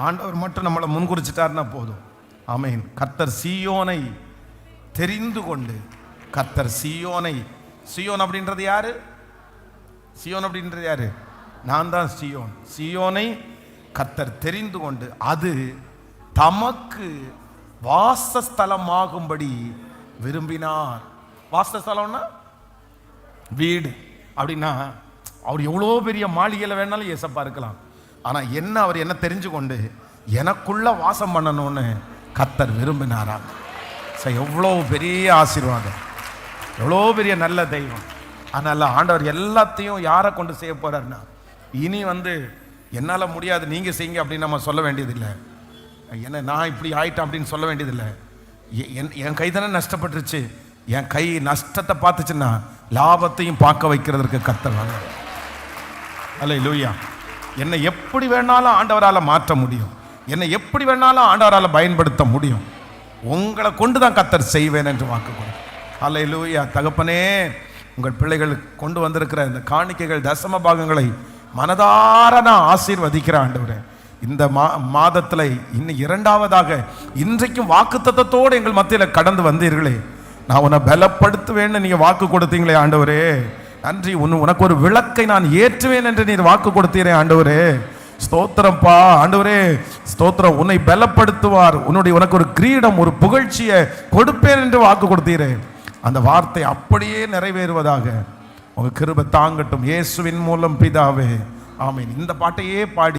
ஆண்டவர் மட்டும் நம்மளை முன்குறிச்சிட்டாருன்னா போதும். ஆமென். கர்த்தர் சீயோனை தெரிந்து கொண்டு, கர்த்தர் சீயோனை, சீயோன் அப்படின்றது யாரு? சீயோன் அப்படின்றது யாரு? நான் தான் சீயோன். சீயோனை கர்த்தர் தெரிந்து கொண்டு அது தமக்கு வாசஸ்தலமாகும்படி விரும்பினார். வாசஸ்தலம்னா வீடு அப்படின்னா அவர் எவ்வளோ பெரிய மாளிகையில் வேணாலும் ஏசப்பா இருக்கலாம். ஆனால் என்ன, அவர் என்ன தெரிஞ்சு கொண்டு எனக்குள்ள வாசம் பண்ணணும்னு கர்த்தர் விரும்பினாராம். எவ்வளோ பெரிய ஆசீர்வாதம், எவ்வளோ பெரிய நல்ல தெய்வம். அதனால ஆண்டவர் எல்லாத்தையும் யாரை கொண்டு செய்ய போறாருன்னா, இனி என்னால் முடியாது நீங்கள் செய்யுங்க அப்படின்னு நம்ம சொல்ல வேண்டியதில்லை. என்ன நான் இப்படி ஆயிட்டேன் அப்படின்னு சொல்ல வேண்டியதில்லை. என் கை தானே நஷ்டப்பட்டுருச்சு, என் கை நஷ்டத்தை பார்த்துச்சுன்னா லாபத்தையும் பார்க்க வைக்கிறதுக்கு கர்த்தர் வாங்க. அல்லேலூயா. என்னை எப்படி வேணாலும் ஆண்டவரால் மாற்ற முடியும், என்னை எப்படி வேணாலும் ஆண்டவரால் பயன்படுத்த முடியும். உங்களை கொண்டு தான் கர்த்தர் செய்வேன் என்று வாக்கு கொடு. அல்லேலூயா. தகப்பனே, உங்கள் பிள்ளைகள் கொண்டு வந்திருக்கிற இந்த காணிக்கைகள், தசம பாகங்களை மனதார நான் ஆசீர்வதிக்கிறேன் ஆண்டவரே. இந்த மாதத்தில் இன்னும் இரண்டாவதாக இன்றைக்கும் வாக்குத்தத்தத்தோடு எங்கள் மத்தியில் கடந்து வந்தீர்களே, நான் உன்னை பலப்படுத்துவேன்னு நீங்கள் வாக்கு கொடுத்தீங்களே ஆண்டவரே, நன்றி. உனக்கு ஒரு விளக்கை நான் ஏற்றுவேன் என்று நீர் வாக்கு கொடுத்தீரே ஆண்டவரே. ஸ்தோத்திரப்பா ஆண்டவரே, ஸ்தோத்திரம். உன்னை பலப்படுத்துவார், உனக்கு ஒரு கிரீடம், ஒரு புகழ்ச்சியை கொடுப்பேன் என்று வாக்கு கொடுத்தீரே. அந்த வார்த்தை அப்படியே நிறைவேறுவதாக உங்க கிருபை தாங்கட்டும். இயேசுவின் மூலம் பிதாவே, ஆமென். இந்த பாட்டையே பாடி